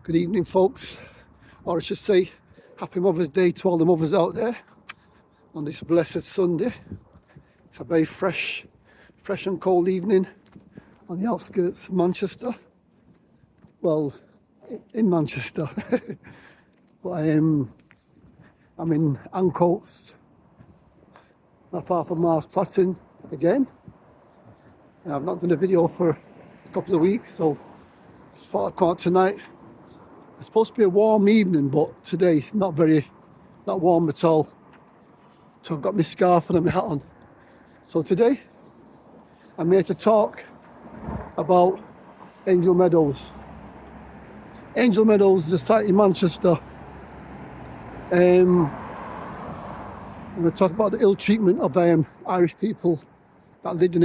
Good evening, folks, or I should say happy Mother's Day to all the mothers out there on this blessed Sunday. It's a very fresh and cold evening on the outskirts of Manchester. Well, in Manchester. But I'm in Ancoats, not far from Mars Platin again. And I've not done a video for a couple of weeks, so I just thought I'd come out tonight. It's supposed to be a warm evening, but today it's not warm at all. So I've got my scarf and my hat on. So today I'm here to talk about Angel Meadows. Angel Meadows is a site in Manchester. I'm going to talk about the ill treatment of Irish people that lived in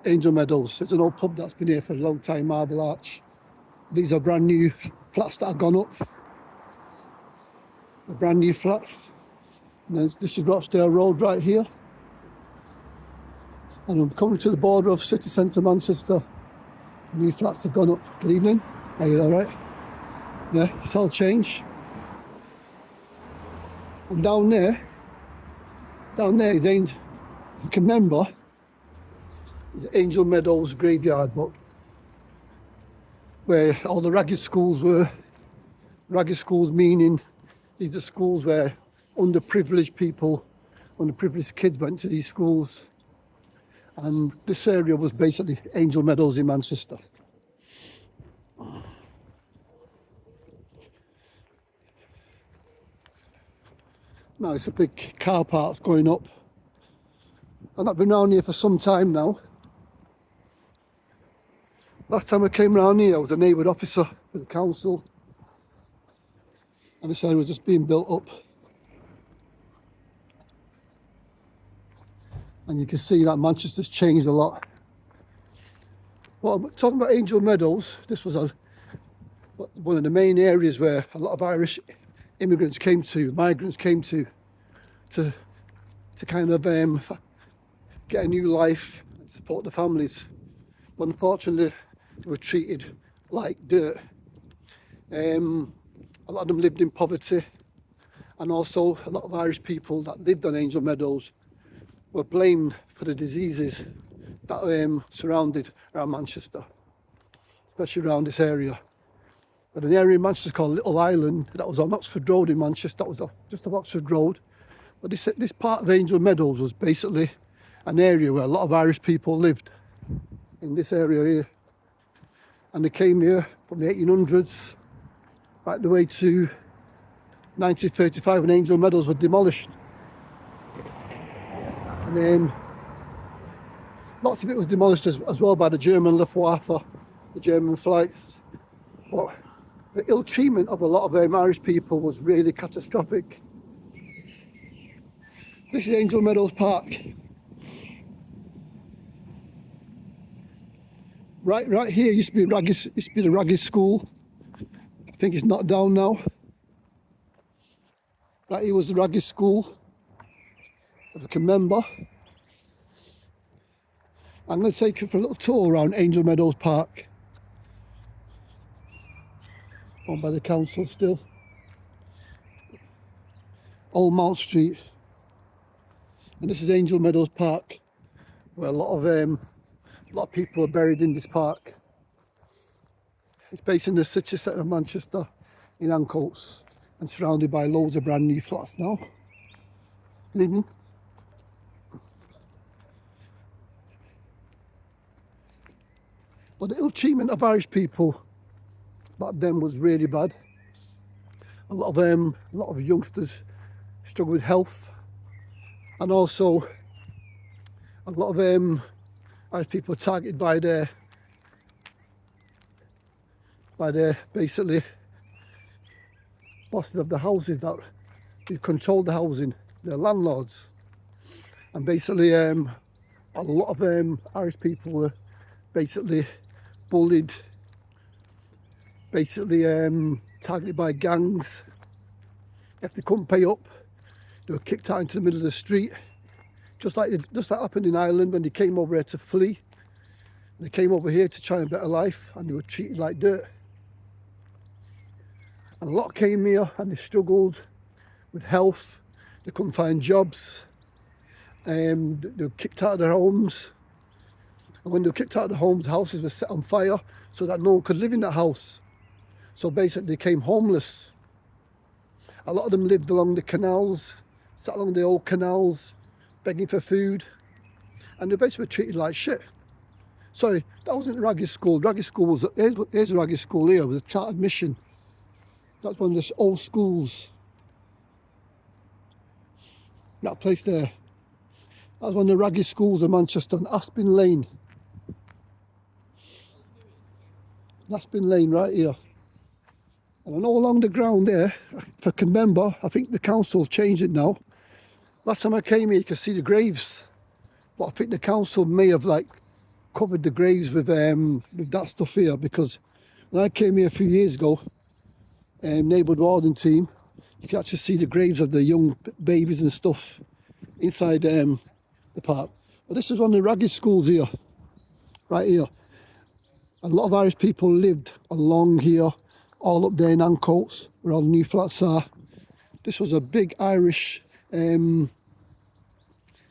Angel Meadows. It's an old pub that's been here for a long time, Marble Arch. These are brand new flats that have gone up. The brand new flats. And this is Rochdale Road right here. And I'm coming to the border of city centre Manchester. New flats have gone up. Good evening. Are you alright? Yeah, it's all changed. And down there is if you can remember, the Angel Meadows graveyard, but where all the ragged schools were. Ragged schools meaning these are schools where underprivileged people, underprivileged kids went to these schools. And this area was basically Angel Meadows in Manchester. Now it's a big car park going up. And I've been around here for some time now. Last time I came around here I was a neighbourhood officer for the council. And this area was just being built up. And you can see that Manchester's changed a lot. Well, talking about Angel Meadows, this was one of the main areas where a lot of Irish immigrants came to, migrants came to kind of get a new life and support the families. But unfortunately, they were treated like dirt. A lot of them lived in poverty, and also a lot of Irish people that lived on Angel Meadows were blamed for the diseases that surrounded around Manchester, especially around this area. But an area in Manchester called Little Island, that was on Oxford Road in Manchester, that was just off Oxford Road. But this part of Angel Meadows was basically an area where a lot of Irish people lived, in this area here. And they came here from the 1800s, right the way to 1935 when Angel Meadows was demolished. And then lots of it was demolished as well by the German Luftwaffe, the German flights. But the ill treatment of a lot of Irish people was really catastrophic. This is Angel Meadows Park. Right here used to be the ragged school. I think it's knocked down now. Right here was the ragged school, if I can remember. I'm going to take you for a little tour around Angel Meadows Park. Owned by the council still. Old Mount Street. And this is Angel Meadows Park, where a lot of people are buried in this park. It's based in the city centre of Manchester, in Ancoats, and surrounded by loads of brand new flats now. Good evening. But the ill treatment of Irish people back then was really bad. A lot of youngsters struggled with health, and also a lot of Irish people were targeted by their basically bosses of the houses that controlled the housing, their landlords. And basically a lot of Irish people were basically bullied, targeted by gangs. If they couldn't pay up, they were kicked out into the middle of the street, just like happened in Ireland when they came over here to flee. They came over here to try a better life, and they were treated like dirt. And a lot came here and they struggled with health. They couldn't find jobs. They were kicked out of their homes. And when they were kicked out of the homes, the houses were set on fire so that no one could live in that house. So basically they became homeless. A lot of them lived along the canals, sat along the old canals, begging for food. And they basically were treated like shit. Sorry, that wasn't Raggy School. Raggy School was, here's Raggy School here, with a chartered mission. That's one of the old schools. That place there. That's one of the Raggy schools of Manchester, on Aspin Lane. Aspin Lane right here. And I know along the ground there, if I can remember, I think the council's changed it now. Last time I came here, you could see the graves. But I think the council may have like covered the graves with that stuff here, because when I came here a few years ago, neighbourhood warden team, you can actually see the graves of the young babies and stuff inside the park. But this is one of the Raggy schools here, right here. A lot of Irish people lived along here, all up there in Ancoats, where all the new flats are. This was a big Irish, where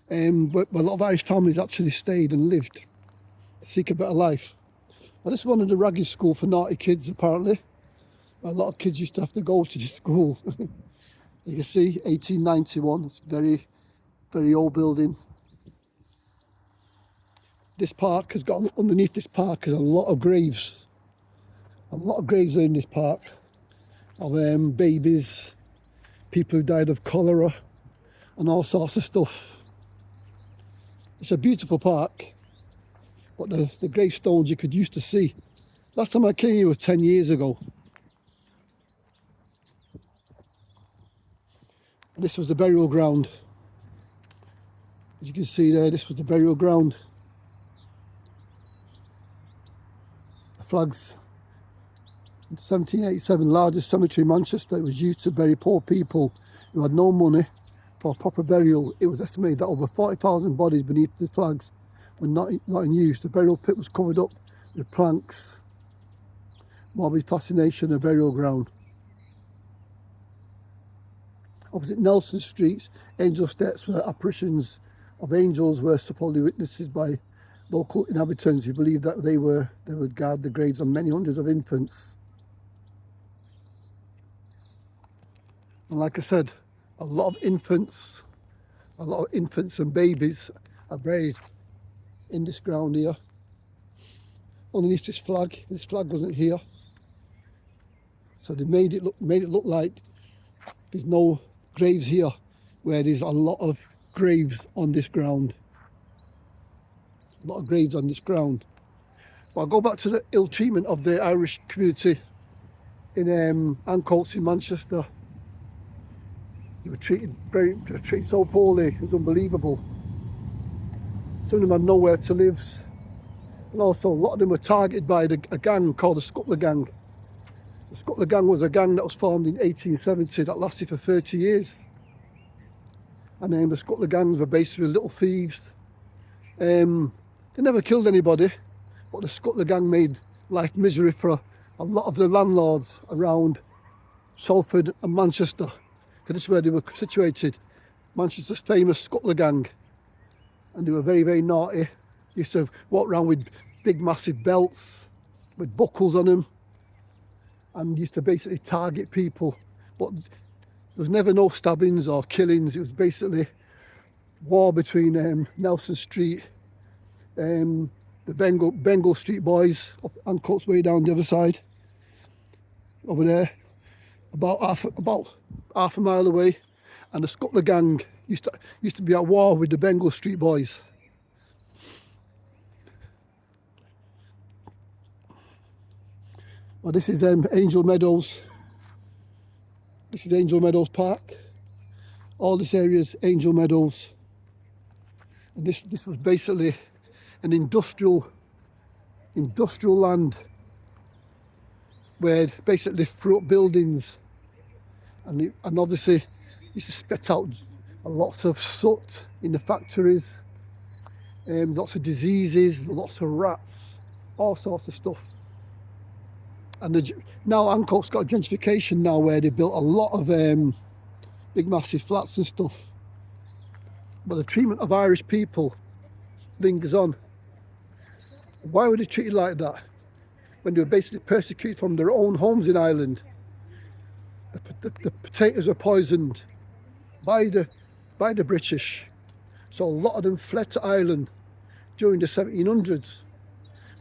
a lot of Irish families actually stayed and lived to seek a better life. Well, this is one of the Raggy school for naughty kids, apparently. A lot of kids used to have to go to this school. You can see 1891, it's very, very old building. This park has got, underneath this park is a lot of graves. A lot of graves are in this park of babies, people who died of cholera and all sorts of stuff. It's a beautiful park, but the gravestones you could used to see. Last time I came here was 10 years ago. And this was the burial ground. As you can see there, this was the burial ground. The flags. 1787, largest cemetery in Manchester. It was used to bury poor people who had no money for proper burial. It was estimated that over 40,000 bodies beneath the flags were not in use. The burial pit was covered up with planks. Morbid fascination, a burial ground. Opposite Nelson Street, angel steps, where apparitions of angels were supposedly witnessed by local inhabitants who believed that they would guard the graves of many hundreds of infants. And like I said, a lot of infants and babies are buried in this ground here. Underneath this flag wasn't here. So they made it look like there's no graves here, where there's a lot of graves on this ground. A lot of graves on this ground. But I'll go back to the ill treatment of the Irish community in Ancoats in Manchester. They were treated so poorly, it was unbelievable. Some of them had nowhere to live. And also a lot of them were targeted by a gang called the Scuttler Gang. The Scuttler Gang was a gang that was formed in 1870 that lasted for 30 years. And the Scuttler Gangs were basically little thieves. They never killed anybody, but the Scuttler Gang made life misery for a lot of the landlords around Salford and Manchester. Because this is where they were situated. Manchester's famous Scuttler Gang. And they were very, very naughty. Used to walk around with big massive belts with buckles on them, and used to basically target people. But there was never no stabbings or killings. It was basically war between Nelson Street, the Bengal Street boys, up Ancoats way down the other side, over there, about half a mile away, and the Scuttler Gang used to be at war with the Bengal Street boys. Well, this is Angel Meadows. This is Angel Meadows Park. All this area is Angel Meadows. And this was basically an industrial land where basically threw up buildings, and obviously used to spit out lots of soot in the factories, lots of diseases, lots of rats, all sorts of stuff. And now Hancock's got gentrification now where they built a lot of big massive flats and stuff. But the treatment of Irish people lingers on. Why were they treated like that when they were basically persecuted from their own homes in Ireland? The potatoes were poisoned by the British. So a lot of them fled to Ireland during the 1700s.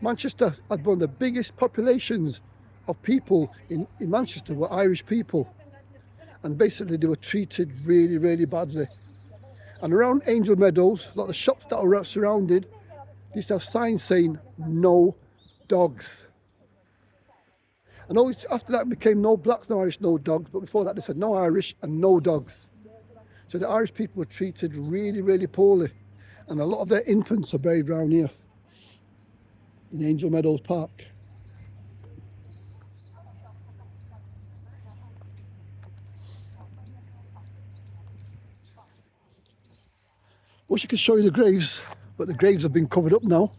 Manchester had one of the biggest populations of people in Manchester were Irish people. And basically they were treated really, really badly. And around Angel Meadows, a lot of the shops that were surrounded, they used to have signs saying, no dogs. And always after that became no blacks, no Irish, no dogs. But before that they said no Irish and no dogs. So the Irish people were treated really, really poorly. And a lot of their infants are buried around here in Angel Meadows Park. Wish I could show you the graves, but the graves have been covered up now.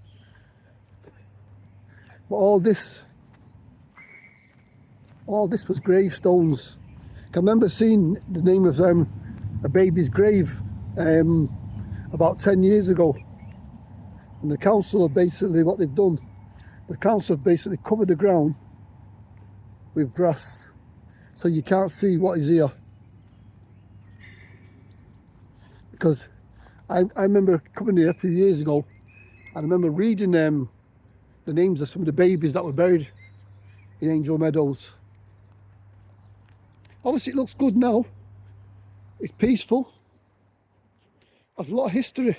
But all this was gravestones. I remember seeing the name of a baby's grave about 10 years ago. And the council have basically, what they've done, the council have basically covered the ground with grass, so you can't see what is here. Because I remember coming here a few years ago, and I remember reading the names of some of the babies that were buried in Angel Meadows. Obviously it looks good now. It's peaceful. There's a lot of history.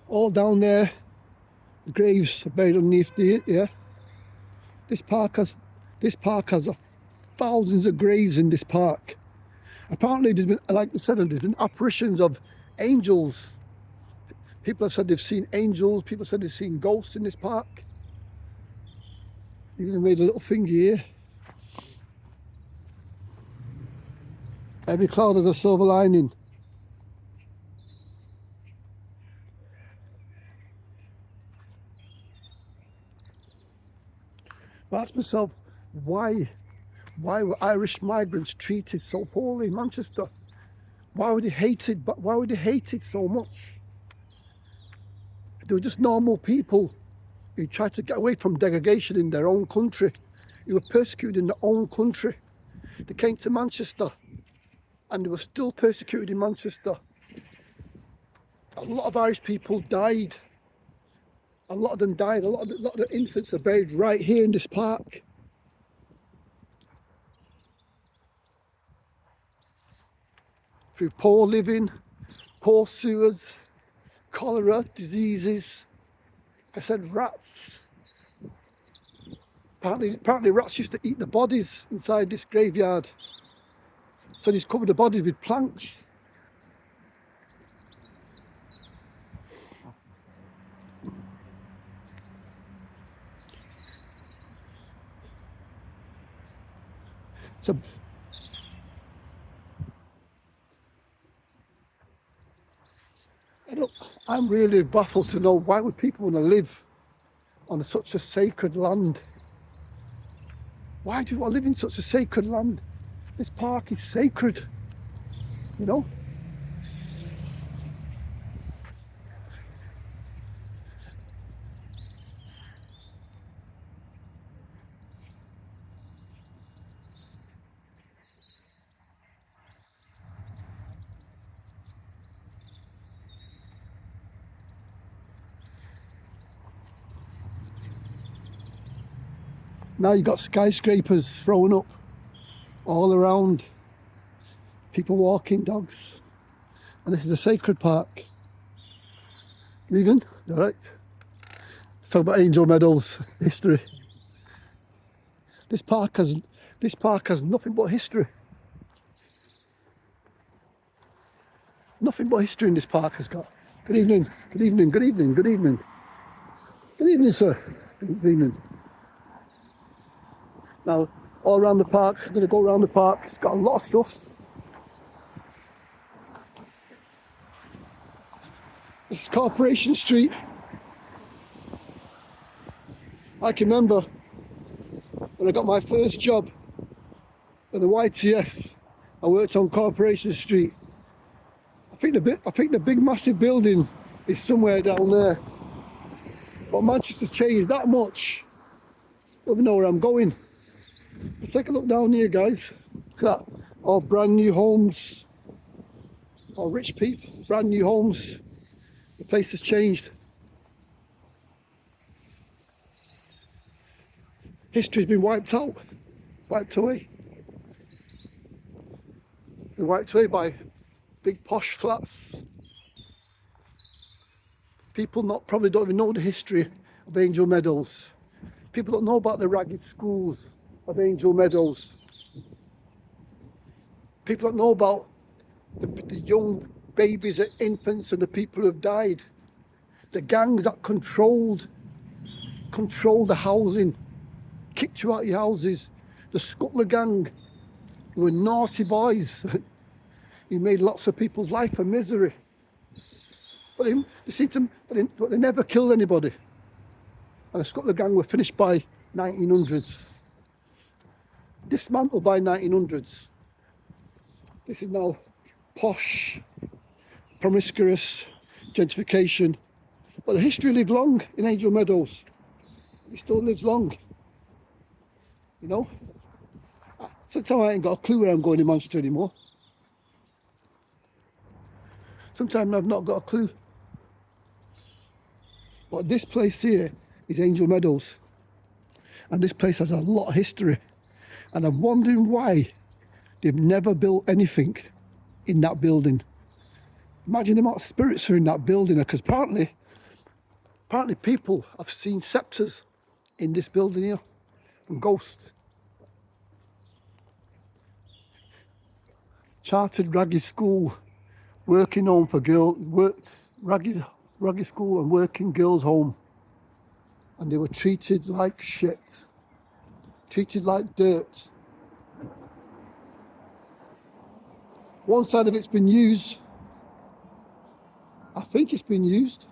All down there, the graves are buried underneath here. This park has thousands of graves in this park. Apparently there's been, like I said, there's been apparitions of angels. People have said they've seen angels, people have said they've seen ghosts in this park. They've even made a little thing here. Every cloud has a silver lining. But I ask myself, why were Irish migrants treated so poorly in Manchester? Why were they hated? But why were they hated so much? They were just normal people who tried to get away from degradation in their own country. Who were persecuted in their own country. They came to Manchester and they were still persecuted in Manchester. A lot of Irish people died. A lot of them died. A lot of the infants are buried right here in this park. Through poor living, poor sewers, cholera, diseases. Like I said, rats. Apparently rats used to eat the bodies inside this graveyard. So they just covered the bodies with planks. So I'm really baffled to know why would people want to live on such a sacred land? Why do you want to live in such a sacred land? This park is sacred, you know? Now you've got skyscrapers thrown up all around, people walking, dogs, and this is a sacred park. Leaving, all right. Let's talk about Angel Meadows history. This park has nothing but history. Nothing but history in this park has got. Good evening, good evening, good evening, good evening. Good evening, sir. Good evening. Now, all around the park, I'm going to go around the park. It's got a lot of stuff. This is Corporation Street. I can remember when I got my first job at the YTF, I worked on Corporation Street. I think the big massive building is somewhere down there. But Manchester's changed that much. I don't even know where I'm going. Let's take a look down here, guys. Look at that. All brand new homes. All rich people, brand new homes. The place has changed. History's been wiped out, wiped away. Been wiped away by big posh flats. People probably don't even know the history of Angel Meadows. People don't know about the ragged schools of Angel Meadows. People don't know about the young babies and infants and the people who have died. The gangs that controlled the housing, kicked you out of your houses. The Scuttler gang, who were naughty boys. He made lots of people's life a misery. But they never killed anybody. And the Scuttler gang were finished by 1900s. Dismantled by 1900s. This is now posh, promiscuous, gentrification. But the history lived long in Angel Meadows. It still lives long. You know? Sometimes I ain't got a clue where I'm going in Manchester anymore. Sometimes I've not got a clue. But this place here is Angel Meadows. And this place has a lot of history. And I'm wondering why they've never built anything in that building. Imagine the amount of spirits are in that building, because apparently people have seen sceptres in this building here, and ghosts. Chartered ragged school, working home for girls, ragged school and working girls' home. And they were treated like shit, treated like dirt. One side of it's been used. I think it's been used.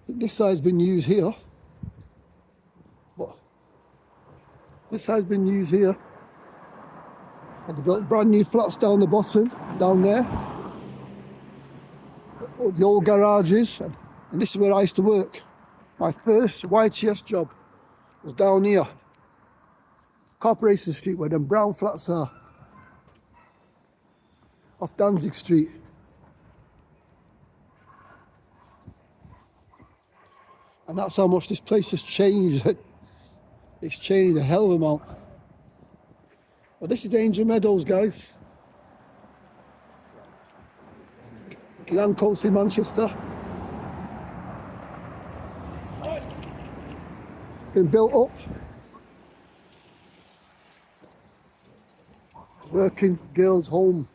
This side's been used here. But this side's been used here. And they built brand new flats down the bottom, down there. The old garages. And this is where I used to work. My first YTS job was down here. Corporation Street, where them brown flats are. Off Danzig Street. And that's how much this place has changed. It's changed a hell of a amount. But this is Angel Meadows, guys. Landcoats in Manchester. Been built up. Working girls' home.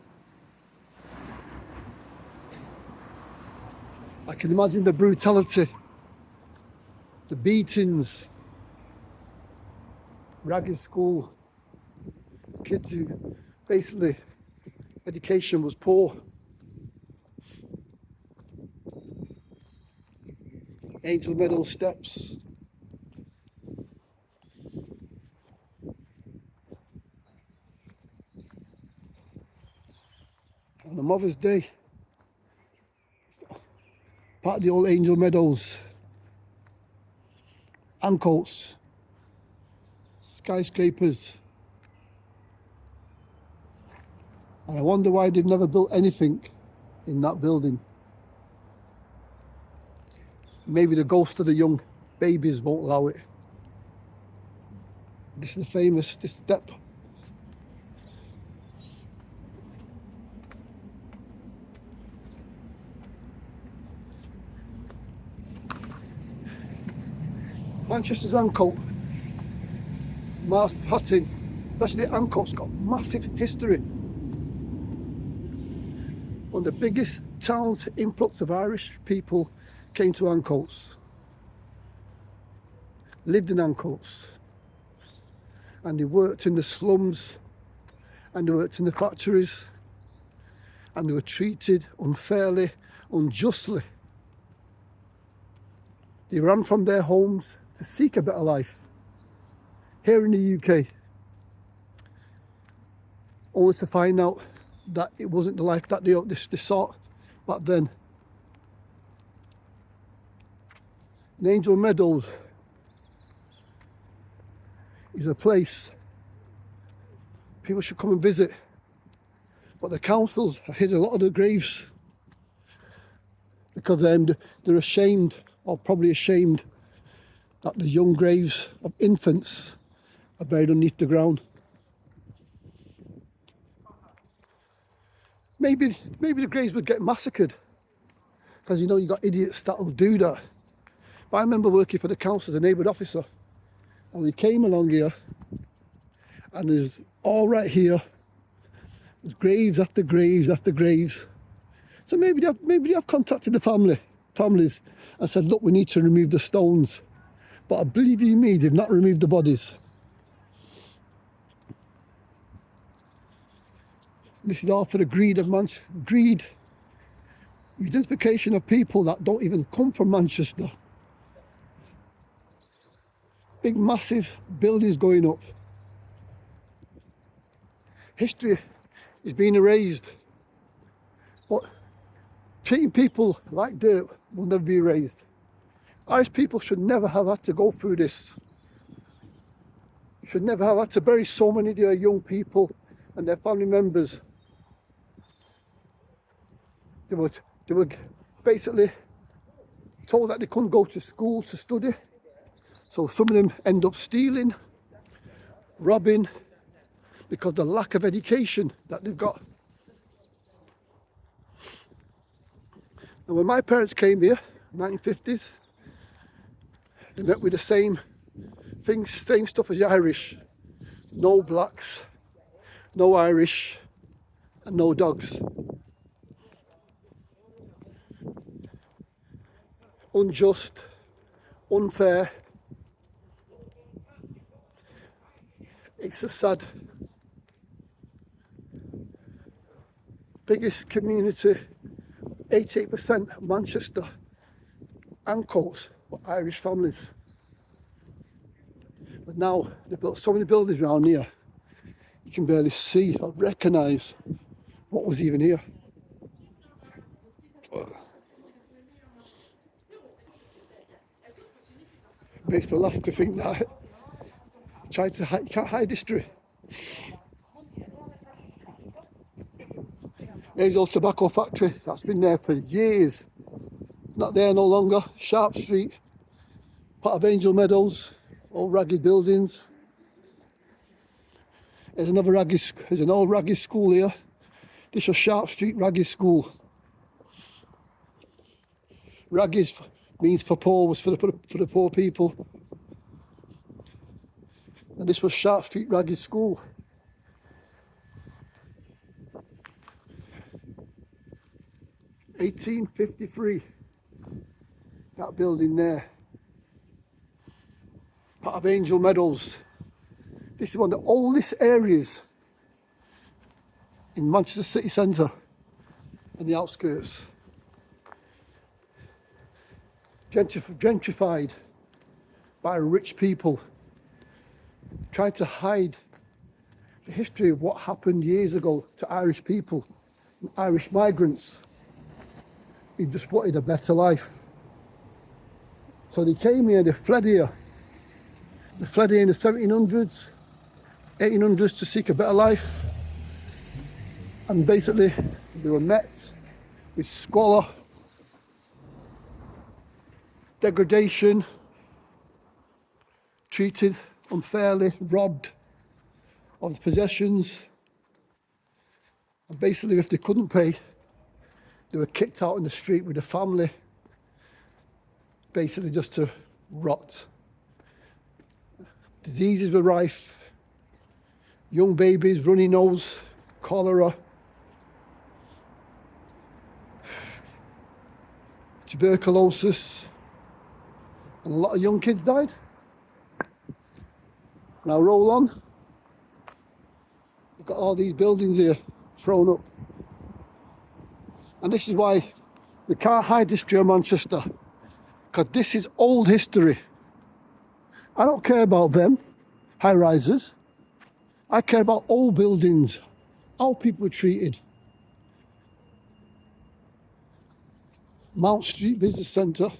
I can imagine the brutality, the beatings, ragged school, kids who basically education was poor. Angel Meadows steps. On a Mother's Day, part of the old Angel Meadows, Ancoats, skyscrapers. And I wonder why they've never built anything in that building. Maybe the ghost of the young babies won't allow it. This is this step. Manchester's Ancoat, Mars Hutton, especially Ancoat's got massive history. One of the biggest towns, influx of Irish people came to Ancoats, lived in Ancoats, and they worked in the slums, and they worked in the factories, and they were treated unfairly, unjustly. They ran from their homes to seek a better life here in the UK, only to find out that it wasn't the life that they sought back then. In Angel Meadows is a place people should come and visit, but the councils have hid a lot of the graves because they're ashamed, or probably ashamed, that the young graves of infants are buried underneath the ground. Maybe the graves would get massacred, because you know you got idiots that will do that. But I remember working for the council as a neighbourhood officer, and we came along here, and there's all right here, there's graves after graves after graves. So maybe they have contacted the families and said, look, we need to remove the stones. But I believe you me, they've not removed the bodies. This is all for the greed, identification of people that don't even come from Manchester. Big massive buildings going up. History is being erased, but treating people like dirt will never be erased. Irish people should never have had to go through this. Should never have had to bury so many of their young people and their family members. They were basically told that they couldn't go to school to study. So some of them end up stealing, robbing, because of the lack of education that they've got. And when my parents came here, 1950s, they met with the same things, same stuff as the Irish. No blacks, no Irish, and no dogs. Unjust, unfair. It's a sad. Biggest community, 88% of Manchester and coast were Irish families. But now they've built so many buildings around here, you can barely see or recognise what was even here. It makes me laugh to think that you can't hide history. There's old tobacco factory that's been there for years. Not there no longer. Sharp Street, part of Angel Meadows, old ragged buildings. There's an old ragged school here. This is Sharp Street Ragged School. Ragged means for poor, was for the poor people. And this was Sharp Street Ragged School. (1853), that building there, part of Angel Meadows. This is one of the oldest areas in Manchester city centre and the outskirts. Gentrified by rich people, trying to hide the history of what happened years ago to Irish people, Irish migrants. He just wanted a better life. So they came here, they fled here. They fled here in the 1700s, 1800s to seek a better life. And basically, they were met with squalor, degradation, treated unfairly, robbed of his possessions. And basically, if they couldn't pay, they were kicked out in the street with the family, basically just to rot. Diseases were rife, young babies, runny nose, cholera, tuberculosis, and a lot of young kids died. Now roll on. We've got all these buildings here thrown up. And this is why we can't hide history of Manchester, because this is old history. I don't care about them, high rises. I care about old buildings, how people were treated. Mount Street Business Centre.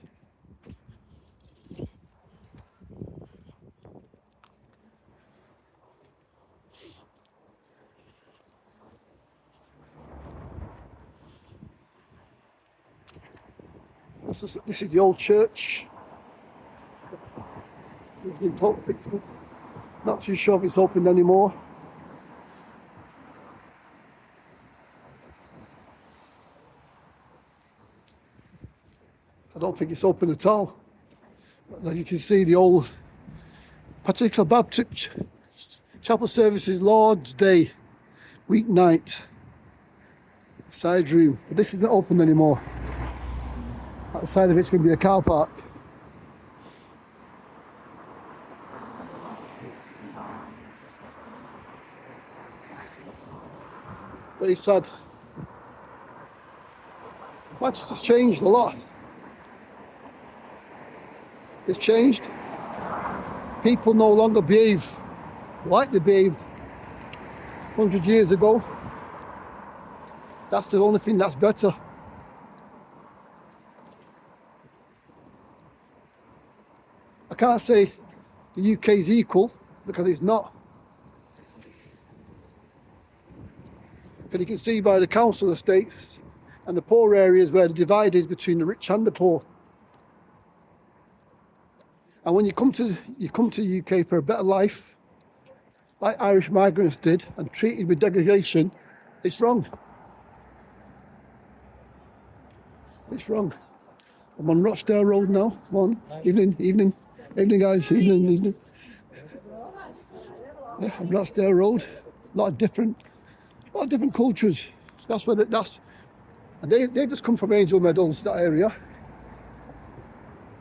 This is the old church. It's been totally fixed up. Not too sure if it's open anymore. I don't think it's open at all. As you can see, the old particular Baptist chapel services, Lord's Day, weeknight, side room. But this isn't open anymore. Outside of it's going to be a car park. Very sad. Manchester's changed a lot. It's changed. People no longer behave like they behaved 100 years ago. That's the only thing that's better. I can't say the UK is equal, because it's not. But you can see by the council estates and the poor areas where the divide is between the rich and the poor. And when you come to the UK for a better life, like Irish migrants did, and treated with degradation, it's wrong. It's wrong. I'm on Rochdale Road now. Come on. Evening guys. Evening. Yeah, on Rochdale Road. A lot of different cultures. That's where and they just come from Angel Meadows, that area.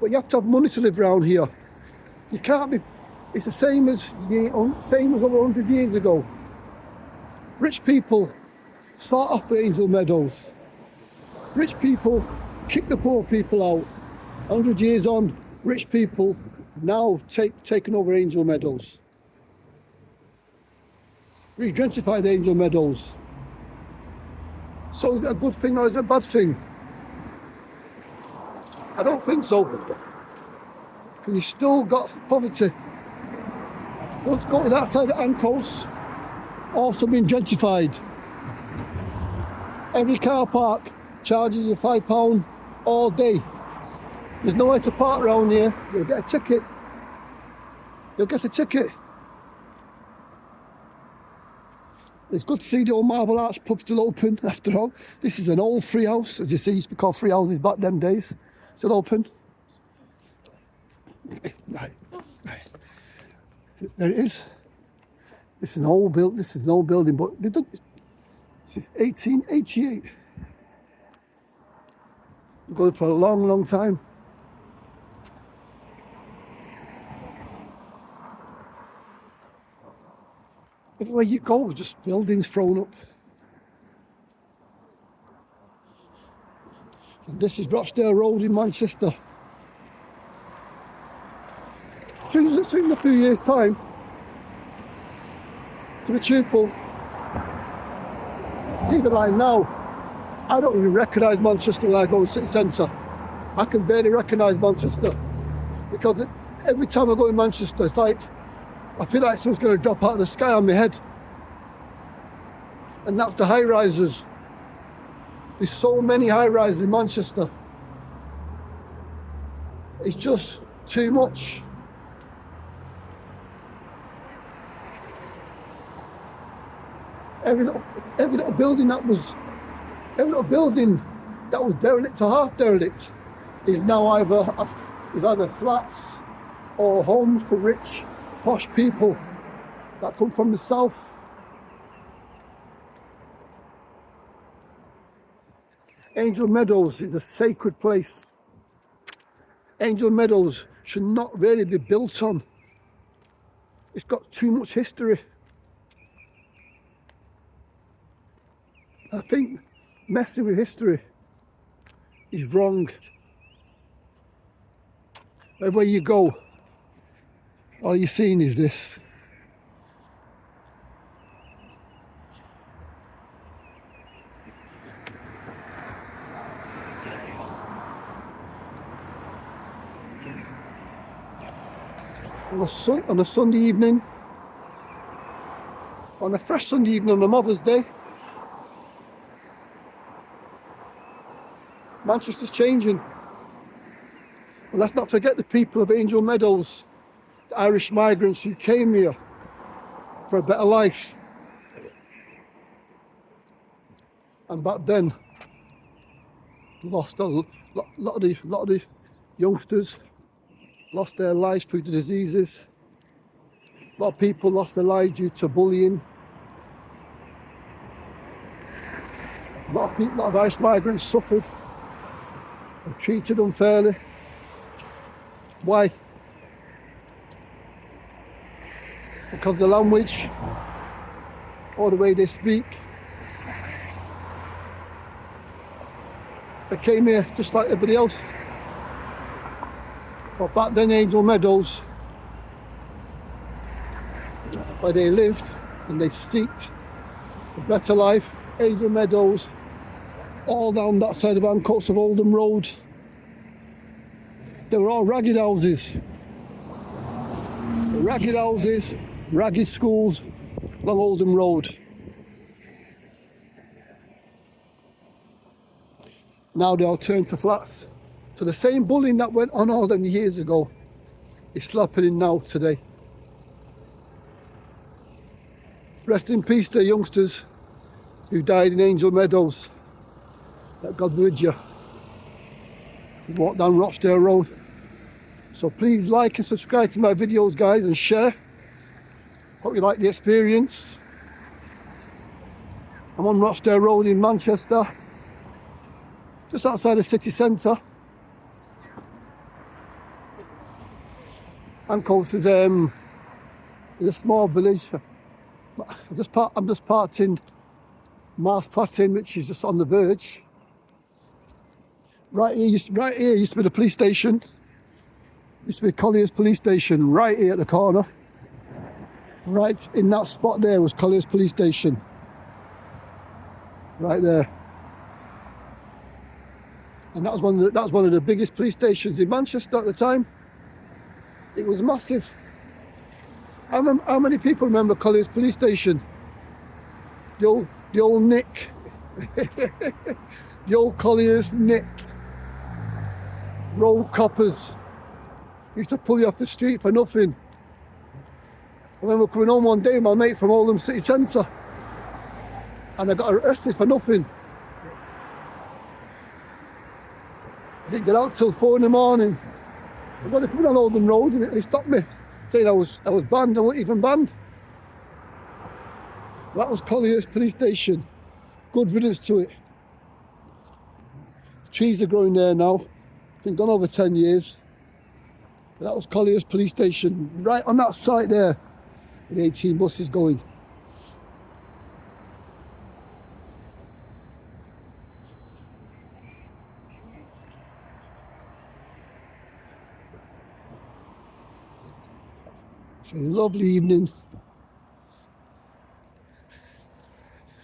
But you have to have money to live around here. You can't be. It's the same as over 100 years ago. Rich people sought after Angel Meadows. Rich people kick the poor people out. 100 years on, rich people now taken over Angel Meadows. Re-gentrified Angel Meadows. So is it a good thing or is it a bad thing? I don't think so. Because you've still got poverty. Don't go to that side of Ancoats, also being gentrified. Every car park charges you £5 all day. There's nowhere to park around here. You'll get a ticket. It's good to see the old Marble Arch pub still open after all. This is an old free house. As you see, it used to be called free houses back them days. Still open. Right. There it is. This is an old building, but this is 1888. We're going for a long, long time. Everywhere you go, just buildings thrown up. And this is Rochdale Road in Manchester. Soon in a few years' time, to be truthful, it's even like now, I don't even recognise Manchester when I go to the city centre. I can barely recognise Manchester, because every time I go in Manchester, it's like, I feel like something's going to drop out of the sky on my head. And that's the high rises. There's so many high rises in Manchester. It's just too much. Every little building that was derelict or half derelict is now either flats or homes for rich, posh people that come from the south. Angel Meadows is a sacred place. Angel Meadows should not really be built on. It's got too much history. I think messing with history is wrong. Everywhere you go, all you're seeing is this. On a Sunday evening, on a fresh Sunday evening on a Mother's Day, Manchester's changing. And let's not forget the people of Angel Meadows, the Irish migrants who came here for a better life. And back then, lost a lot of the youngsters lost their lives through the diseases. A lot of people lost their lives due to bullying. A lot of Irish migrants suffered, were treated unfairly. Why? Because of the language or the way they speak. They came here just like everybody else. But back then, Angel Meadows, where they lived and they seeked a better life, Angel Meadows, all down that side of Ancoats of Oldham Road, they were all ragged houses. Ragged houses, ragged schools along Oldham Road. Now they all turned to flats. So the same bullying that went on all them years ago is still happening now today. Rest in peace to the youngsters who died in Angel Meadows. Let God be with you. You walk down Rochdale Road. So please like and subscribe to my videos, guys, and share. Hope you like the experience. I'm on Rochdale Road in Manchester, just outside the city centre. Ancoats is a small village. I'm just parked in Mars Pratin, which is just on the verge. Right here used to be the police station. Used to be Collier's police station, right here at the corner. Right in that spot there was Collier's police station. Right there. And that was one of the biggest police stations in Manchester at the time. It was massive. How many people remember Collier's police station? The old Nick. The old Collier's Nick. Road coppers. Used to pull you off the street for nothing. I remember coming home one day, my mate from Oldham City Centre, and I got arrested for nothing. I didn't get out till 4 in the morning. I was only coming on Oldham Road and he stopped me, saying I was banned. I wasn't even banned. That was Collier's police station. Good riddance to it. Trees are growing there now. Been gone over 10 years. But that was Collier's police station, right on that site there. The 18 buses going. It's a lovely evening.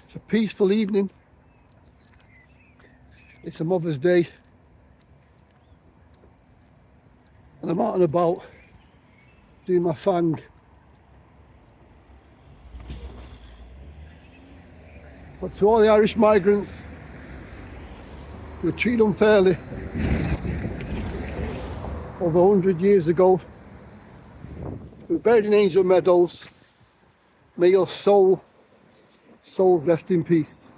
It's a peaceful evening. It's a Mother's Day. And I'm out and about doing my thing. But to all the Irish migrants who were treated unfairly over 100 years ago, who were buried in Angel Meadows, may your souls rest in peace.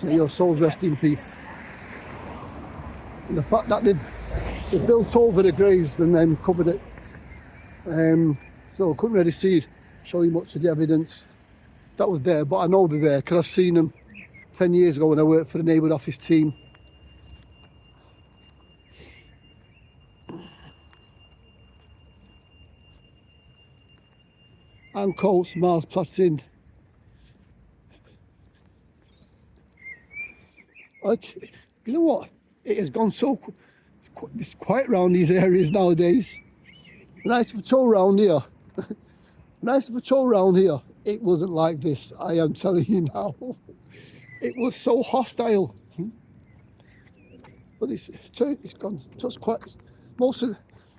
May your souls rest in peace. And the fact that they built over the graves and then covered it, so I couldn't really show you much of the evidence that was there, but I know they're there because I've seen them 10 years ago when I worked for the neighbourhood office team. Ancoats, Mars Pratin, Like, you know what? It has gone so, it's quiet around these areas nowadays. Nice patrol round here. Nice patrol round here. It wasn't like this, I am telling you now. It was so hostile. But it's gone just quite, most of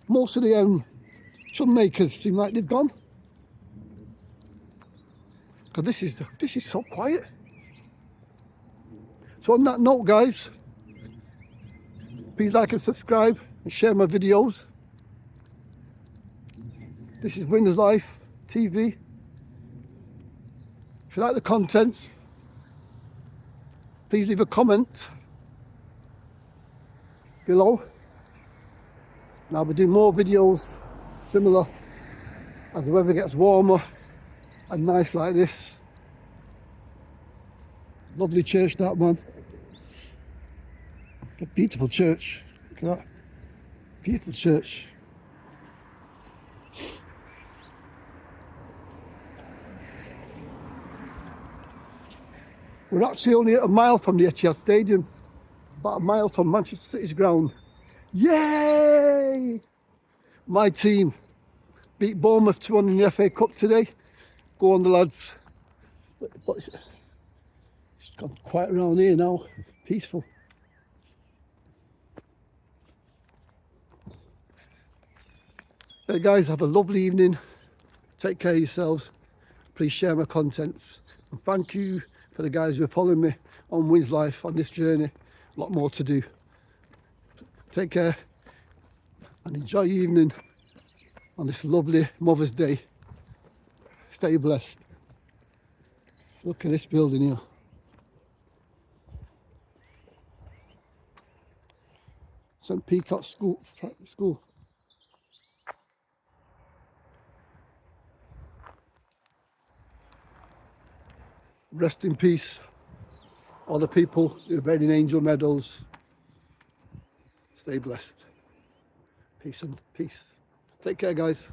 the troublemakers seem like they've gone. Because this is so quiet. So on that note, guys, please like and subscribe and share my videos. This is Wins Life TV. If you like the content, please leave a comment below. And I'll be doing more videos similar as the weather gets warmer and nice like this. Lovely church, that man. A beautiful church. Look at that. Beautiful church. We're actually only a mile from the Etihad Stadium. About a mile from Manchester City's ground. Yay! My team beat Bournemouth 2-1 in the FA Cup today. Go on the lads. But it's gone quiet around here now. Peaceful. Hey guys, have a lovely evening. Take care of yourselves. Please share my contents. And thank you for the guys who are following me on Wins Life on this journey. A lot more to do. Take care and enjoy your evening on this lovely Mother's Day. Stay blessed. Look at this building here. St. Peacock School. Rest in peace, all the people who are buried in Angel Meadows. Stay blessed. Peace and peace. Take care, guys.